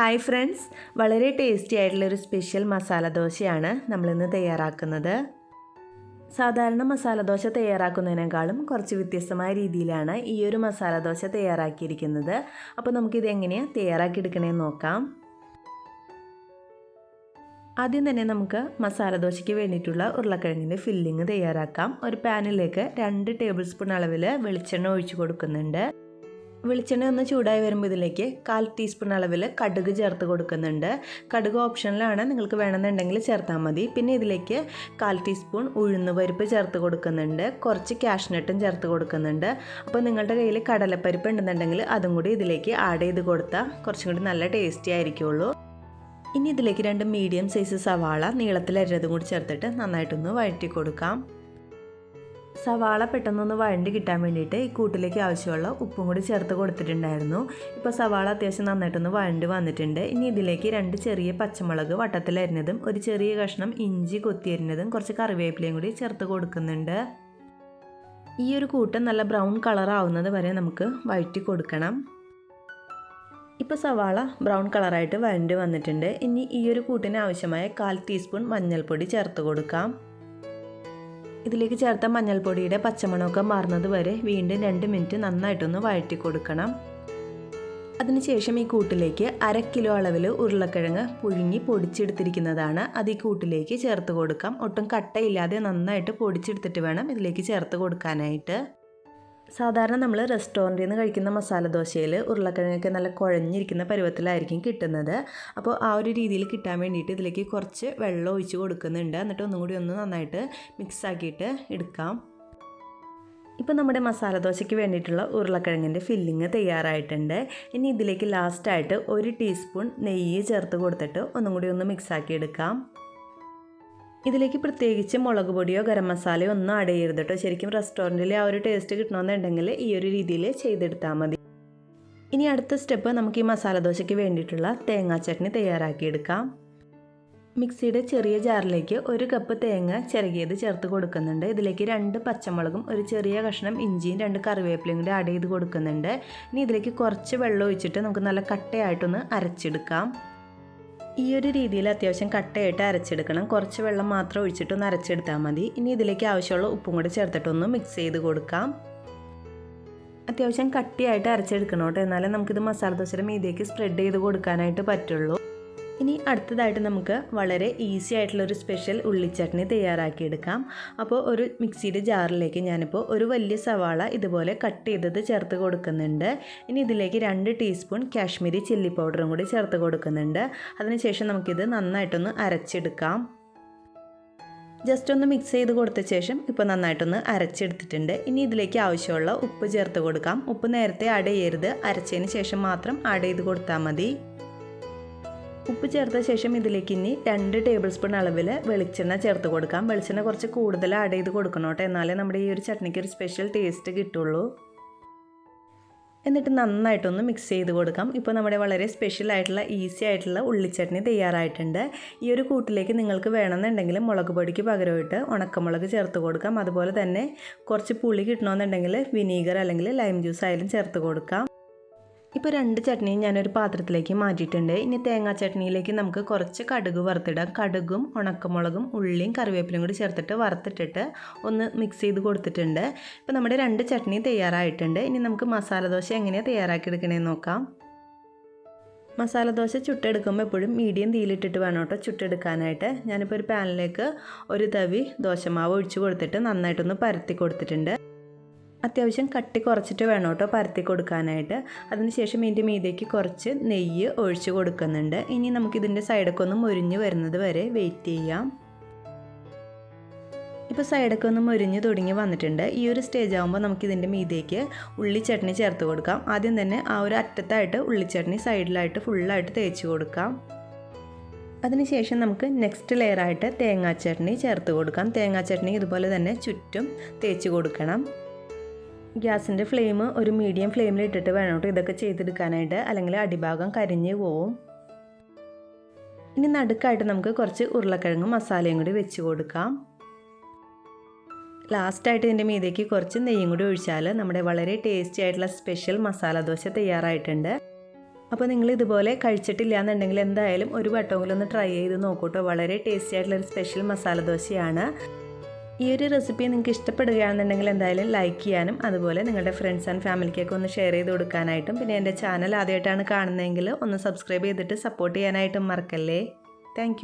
Hi friends, വളരെ tasty ആയിട്ടുള്ളൊരു special masala ദോശയാണ് നമ്മളിന്ന് തയ്യാറാക്കുന്നത്. സാധാരണ മസാല ദോശ തയ്യാറാക്കുന്നതിനേക്കാളും കുറച്ച് വ്യത്യസ്തമായ രീതിയിലാണ് ഈ ഒരു മസാല ദോശ തയ്യാറാക്കിയിരിക്കുന്നത്. അപ്പോൾ നമുക്കിത് എങ്ങനെയാണ് തയ്യാറാക്കിയെടുക്കണമെന്ന് നോക്കാം. ആദ്യം തന്നെ നമുക്ക് മസാല ദോശയ്ക്ക് വേണ്ടിയിട്ടുള്ള ഉരുളക്കിഴങ്ങിൻ്റെ ഫില്ലിങ് തയ്യാറാക്കാം. ഒരു പാനിലേക്ക് 2 ടേബിൾ സ്പൂൺ അളവിൽ വെളിച്ചെണ്ണ ഒഴിച്ചു കൊടുക്കുന്നുണ്ട്. വെളിച്ചെണ്ണ ഒന്ന് ചൂടായി വരുമ്പോൾ ഇതിലേക്ക് 1/4 ടീസ്പൂൺ അളവിൽ കടുക് ചേർത്ത് കൊടുക്കുന്നുണ്ട്. കടുക് ഓപ്ഷനിലാണ്, നിങ്ങൾക്ക് വേണമെന്നുണ്ടെങ്കിൽ ചേർത്താൽ മതി. പിന്നെ ഇതിലേക്ക് 1/4 ടീസ്പൂൺ ഉഴുന്ന് പരിപ്പ് ചേർത്ത് കൊടുക്കുന്നുണ്ട്. കുറച്ച് കാഷ്നട്ടും ചേർത്ത് കൊടുക്കുന്നുണ്ട്. അപ്പോൾ നിങ്ങളുടെ കയ്യിൽ കടലപ്പരിപ്പ് ഉണ്ടെന്നുണ്ടെങ്കിൽ അതും കൂടി ഇതിലേക്ക് ആഡ് ചെയ്ത് കൊടുത്താൽ കുറച്ചും കൂടി നല്ല ടേസ്റ്റി ആയിരിക്കുള്ളൂ. ഇനി ഇതിലേക്ക് 2 മീഡിയം സൈസ് സവാള നീളത്തിലരിഞ്ഞതും കൂടി ചേർത്തിട്ട് നന്നായിട്ടൊന്ന് വഴറ്റി കൊടുക്കാം. സവാള പെട്ടെന്നൊന്ന് വഴണ്ടി കിട്ടാൻ വേണ്ടിയിട്ട് ഈ കൂട്ടിലേക്ക് ആവശ്യമുള്ള ഉപ്പും കൂടി ചേർത്ത് കൊടുത്തിട്ടുണ്ടായിരുന്നു. ഇപ്പോൾ സവാള അത്യാവശ്യം നന്നായിട്ടൊന്ന് വഴണ്ടി വന്നിട്ടുണ്ട്. ഇനി ഇതിലേക്ക് 2 ചെറിയ പച്ചമുളക് വട്ടത്തിലരിഞ്ഞതും ഒരു ചെറിയ കഷ്ണം ഇഞ്ചി കൊത്തിയരിഞ്ഞതും കുറച്ച് കറിവേപ്പിലയും കൂടി ചേർത്ത് കൊടുക്കുന്നുണ്ട്. ഈ ഒരു കൂട്ട് നല്ല ബ്രൗൺ കളർ ആവുന്നത് വരെ നമുക്ക് വഴറ്റി കൊടുക്കണം. ഇപ്പോൾ സവാള ബ്രൗൺ കളറായിട്ട് വഴണ്ടി വന്നിട്ടുണ്ട്. ഇനി ഈ ഒരു കൂട്ടിന് ആവശ്യമായ 1/4 ടീസ്പൂൺ മഞ്ഞൾപ്പൊടി ചേർത്ത് കൊടുക്കാം. ഇതിലേക്ക് ചേർത്ത മഞ്ഞൾപ്പൊടിയുടെ പച്ചമണമൊക്കെ മാറുന്നത് വരെ വീണ്ടും 2 മിനിറ്റ് നന്നായിട്ടൊന്ന് വഴറ്റി കൊടുക്കണം. അതിനുശേഷം ഈ കൂട്ടിലേക്ക് 1/2 കിലോ അളവിൽ ഉരുളക്കിഴങ്ങ് പുഴുങ്ങി പൊടിച്ചെടുത്തിരിക്കുന്നതാണ്. അത് ഈ കൂട്ടിലേക്ക് ചേർത്ത് കൊടുക്കാം. ഒട്ടും കട്ടയില്ലാതെ നന്നായിട്ട് പൊടിച്ചെടുത്തിട്ട് വേണം ഇതിലേക്ക് ചേർത്ത് കൊടുക്കാനായിട്ട്. സാധാരണ നമ്മൾ റെസ്റ്റോറൻറ്റിൽ നിന്ന് കഴിക്കുന്ന മസാല ദോശയിൽ ഉരുളക്കിഴങ്ങൊക്കെ നല്ല കുഴഞ്ഞിരിക്കുന്ന പരുവത്തിലായിരിക്കും കിട്ടുന്നത്. അപ്പോൾ ആ ഒരു രീതിയിൽ കിട്ടാൻ വേണ്ടിയിട്ട് ഇതിലേക്ക് കുറച്ച് വെള്ളം ഒഴിച്ച് കൊടുക്കുന്നുണ്ട്. എന്നിട്ട് ഒന്നും കൂടി ഒന്ന് നന്നായിട്ട് മിക്സ് ആക്കിയിട്ട് എടുക്കാം. ഇപ്പോൾ നമ്മുടെ മസാല ദോശയ്ക്ക് വേണ്ടിയിട്ടുള്ള ഉരുളക്കിഴങ്ങിൻ്റെ ഫില്ലിങ് തയ്യാറായിട്ടുണ്ട്. ഇനി ഇതിലേക്ക് ലാസ്റ്റായിട്ട് 1 ടീസ്പൂൺ നെയ്യ് ചേർത്ത് കൊടുത്തിട്ട് ഒന്നും കൂടി ഒന്ന് മിക്സ് ആക്കി എടുക്കാം. ഇതിലേക്ക് പ്രത്യേകിച്ച് മുളക് പൊടിയോ ഗരം മസാലയോ ഒന്നും ആഡ് ചെയ്യരുത് കേട്ടോ. ശരിക്കും റെസ്റ്റോറൻറ്റിൽ ആ ഒരു ടേസ്റ്റ് കിട്ടണമെന്നുണ്ടെങ്കിൽ ഈ ഒരു രീതിയിൽ ചെയ്തെടുത്താൽ മതി. ഇനി അടുത്ത സ്റ്റെപ്പ് നമുക്ക് ഈ മസാല ദോശയ്ക്ക് വേണ്ടിയിട്ടുള്ള തേങ്ങാ ചട്നി തയ്യാറാക്കിയെടുക്കാം. മിക്സിയുടെ ചെറിയ ജാറിലേക്ക് 1 കപ്പ് തേങ്ങ ചിരകിയത് ചേർത്ത് കൊടുക്കുന്നുണ്ട്. ഇതിലേക്ക് 2 പച്ചമുളകും ഒരു ചെറിയ കഷ്ണം ഇഞ്ചിയും 2 കറിവേപ്പിലയും കൂടി ആഡ് ചെയ്ത് കൊടുക്കുന്നുണ്ട്. ഇനി ഇതിലേക്ക് കുറച്ച് വെള്ളം ഒഴിച്ചിട്ട് നമുക്ക് നല്ല കട്ടയായിട്ടൊന്ന് അരച്ചെടുക്കാം. ഈ ഒരു രീതിയിൽ അത്യാവശ്യം കട്ടയായിട്ട് അരച്ചെടുക്കണം. കുറച്ച് വെള്ളം മാത്രം ഒഴിച്ചിട്ടൊന്ന് അരച്ചെടുത്താൽ മതി. ഇനി ഇതിലേക്ക് ആവശ്യമുള്ള ഉപ്പും കൂടി ചേർത്തിട്ടൊന്ന് മിക്സ് ചെയ്ത് കൊടുക്കാം. അത്യാവശ്യം കട്ടിയായിട്ട് അരച്ചെടുക്കണം കേട്ടോ, എന്നാലേ നമുക്കിത് മസാല ദോശയുടെ മീതേക്ക് സ്പ്രെഡ് ചെയ്ത് കൊടുക്കാനായിട്ട് പറ്റുള്ളൂ. ഇനി അടുത്തതായിട്ട് നമുക്ക് വളരെ ഈസി ആയിട്ടുള്ളൊരു സ്പെഷ്യൽ ഉള്ളിച്ചട്നി തയ്യാറാക്കിയെടുക്കാം. അപ്പോൾ ഒരു മിക്സിയുടെ ജാറിലേക്ക് ഞാനിപ്പോൾ ഒരു വലിയ സവാള ഇതുപോലെ കട്ട് ചെയ്തത് ചേർത്ത് കൊടുക്കുന്നുണ്ട്. ഇനി ഇതിലേക്ക് 2 ടീസ്പൂൺ കാശ്മീരി ചില്ലി പൗഡറും കൂടി ചേർത്ത് കൊടുക്കുന്നുണ്ട്. അതിനുശേഷം നമുക്കിത് നന്നായിട്ടൊന്ന് അരച്ചെടുക്കാം. ജസ്റ്റ് ഒന്ന് മിക്സ് ചെയ്ത് കൊടുത്ത ശേഷം ഇപ്പോൾ നന്നായിട്ടൊന്ന് അരച്ചെടുത്തിട്ടുണ്ട്. ഇനി ഇതിലേക്ക് ആവശ്യമുള്ള ഉപ്പ് ചേർത്ത് കൊടുക്കാം. ഉപ്പ് നേരത്തെ ആഡ് ചെയ്യരുത്, അരച്ചതിന് ശേഷം മാത്രം ആഡ് ചെയ്ത് കൊടുത്താൽ മതി. ഉപ്പ് ചേർത്ത ശേഷം ഇതിലേക്ക് ഇനി 2 ടേബിൾ സ്പൂൺ അളവിൽ വെളിച്ചെണ്ണ ചേർത്ത് കൊടുക്കാം. വെളിച്ചെണ്ണ കുറച്ച് കൂടുതൽ ആഡ് ചെയ്ത് കൊടുക്കണം കേട്ടോ, എന്നാലേ നമ്മുടെ ഈ ഒരു ചട്നിക്ക് ഒരു സ്പെഷ്യൽ ടേസ്റ്റ് കിട്ടുള്ളൂ. എന്നിട്ട് നന്നായിട്ടൊന്ന് മിക്സ് ചെയ്ത് കൊടുക്കാം. ഇപ്പോൾ നമ്മുടെ വളരെ സ്പെഷ്യൽ ആയിട്ടുള്ള ഈസി ആയിട്ടുള്ള ഉള്ളിച്ചട്നി തയ്യാറായിട്ടുണ്ട്. ഈ ഒരു കൂട്ടിലേക്ക് നിങ്ങൾക്ക് വേണമെന്നുണ്ടെങ്കിൽ മുളക് പൊടിക്ക് പകരമായിട്ട് ഉണക്കമുളക് ചേർത്ത് കൊടുക്കാം. അതുപോലെ തന്നെ കുറച്ച് പുളി കിട്ടണമെന്നുണ്ടെങ്കിൽ വിനീഗർ അല്ലെങ്കിൽ ലൈം ജ്യൂസ് ആയാലും ചേർത്ത് കൊടുക്കാം. ഇപ്പോൾ 2 ചട്നിയും ഞാനൊരു പാത്രത്തിലേക്ക് മാറ്റിയിട്ടുണ്ട്. ഇനി തേങ്ങാ ചട്നിയിലേക്ക് നമുക്ക് കുറച്ച് കടുക് വറുത്തിടാം. കടുകും ഉണക്കമുളകും ഉള്ളിയും കറിവേപ്പിലയും കൂടി ചേർത്തിട്ട് വറുത്തിട്ടിട്ട് ഒന്ന് മിക്സ് ചെയ്ത് കൊടുത്തിട്ടുണ്ട്. ഇപ്പോൾ നമ്മുടെ 2 ചട്നി തയ്യാറായിട്ടുണ്ട്. ഇനി നമുക്ക് മസാല ദോശ എങ്ങനെയാണ് തയ്യാറാക്കിയെടുക്കണമെന്ന് നോക്കാം. മസാല ദോശ ചുട്ടെടുക്കുമ്പോൾ എപ്പോഴും മീഡിയം തീയിലിട്ടിട്ട് വേണം കേട്ടോ ചുട്ടെടുക്കാനായിട്ട്. ഞാനിപ്പോൾ ഒരു പാനിലേക്ക് ഒരു തവി ദോശമാവ് ഒഴിച്ച് കൊടുത്തിട്ട് നന്നായിട്ടൊന്ന് പരത്തി കൊടുത്തിട്ടുണ്ട്. അത്യാവശ്യം കട്ടി കുറച്ചിട്ട് വേണം കേട്ടോ പരത്തി കൊടുക്കാനായിട്ട്. അതിനുശേഷം ഇതിൻ്റെ മീതേക്ക് കുറച്ച് നെയ്യ് ഒഴിച്ച് കൊടുക്കുന്നുണ്ട്. ഇനി നമുക്കിതിൻ്റെ സൈഡൊക്കെ ഒന്ന് മുരിഞ്ഞ് വരുന്നത് വരെ വെയിറ്റ് ചെയ്യാം. ഇപ്പോൾ സൈഡൊക്കെ ഒന്ന് മുരിഞ്ഞ് തുടങ്ങി വന്നിട്ടുണ്ട്. ഈ ഒരു സ്റ്റേജ് ആകുമ്പോൾ നമുക്കിതിൻ്റെ മീതേക്ക് ഉള്ളിച്ചട്നി ചേർത്ത് കൊടുക്കാം. ആദ്യം തന്നെ ആ ഒരു അറ്റത്തായിട്ട് ഉള്ളിച്ചട്നി സൈഡിലായിട്ട് ഫുള്ളായിട്ട് തേച്ച് കൊടുക്കാം. അതിനുശേഷം നമുക്ക് നെക്സ്റ്റ് ലെയറായിട്ട് തേങ്ങാ ചട്നി ചേർത്ത് കൊടുക്കാം. തേങ്ങാ ചട്നി ഇതുപോലെ തന്നെ ചുറ്റും തേച്ച് കൊടുക്കണം. ഗ്യാസിൻ്റെ ഫ്ലെയിം ഒരു മീഡിയം ഫ്ലെയിമിൽ ഇട്ടിട്ട് വേണം കേട്ടോ ഇതൊക്കെ ചെയ്തെടുക്കാനായിട്ട്, അല്ലെങ്കിൽ അടിഭാഗം കരിഞ്ഞ് പോവും. ഇനി നടുക്കായിട്ട് നമുക്ക് കുറച്ച് ഉരുളക്കിഴങ്ങും മസാലയും കൂടി വെച്ച് കൊടുക്കാം. ലാസ്റ്റായിട്ട് ഇതിൻ്റെ മീതേക്ക് കുറച്ച് നെയ്യും കൂടി ഒഴിച്ചാൽ നമ്മുടെ വളരെ ടേസ്റ്റി ആയിട്ടുള്ള സ്പെഷ്യൽ മസാല ദോശ തയ്യാറായിട്ടുണ്ട്. അപ്പോൾ നിങ്ങൾ ഇതുപോലെ കഴിച്ചിട്ടില്ല എന്നുണ്ടെങ്കിൽ എന്തായാലും ഒരു വട്ടമെങ്കിലും ഒന്ന് ട്രൈ ചെയ്ത് നോക്കൂട്ടോ. വളരെ ടേസ്റ്റി ആയിട്ടുള്ളൊരു സ്പെഷ്യൽ മസാല ദോശയാണ്. ഈ ഒരു റെസിപ്പി നിങ്ങൾക്ക് ഇഷ്ടപ്പെടുകയാണെന്നുണ്ടെങ്കിൽ എന്തായാലും ലൈക്ക് ചെയ്യാനും അതുപോലെ നിങ്ങളുടെ ഫ്രണ്ട്സ് ആൻഡ് ഫാമിലിക്കൊക്കെ ഒന്ന് ഷെയർ ചെയ്ത് കൊടുക്കാനായിട്ടും പിന്നെ എൻ്റെ ചാനൽ ആദ്യമായിട്ടാണ് കാണുന്നതെങ്കിൽ ഒന്ന് സബ്സ്ക്രൈബ് ചെയ്തിട്ട് സപ്പോർട്ട് ചെയ്യാനായിട്ടും മറക്കല്ലേ. താങ്ക്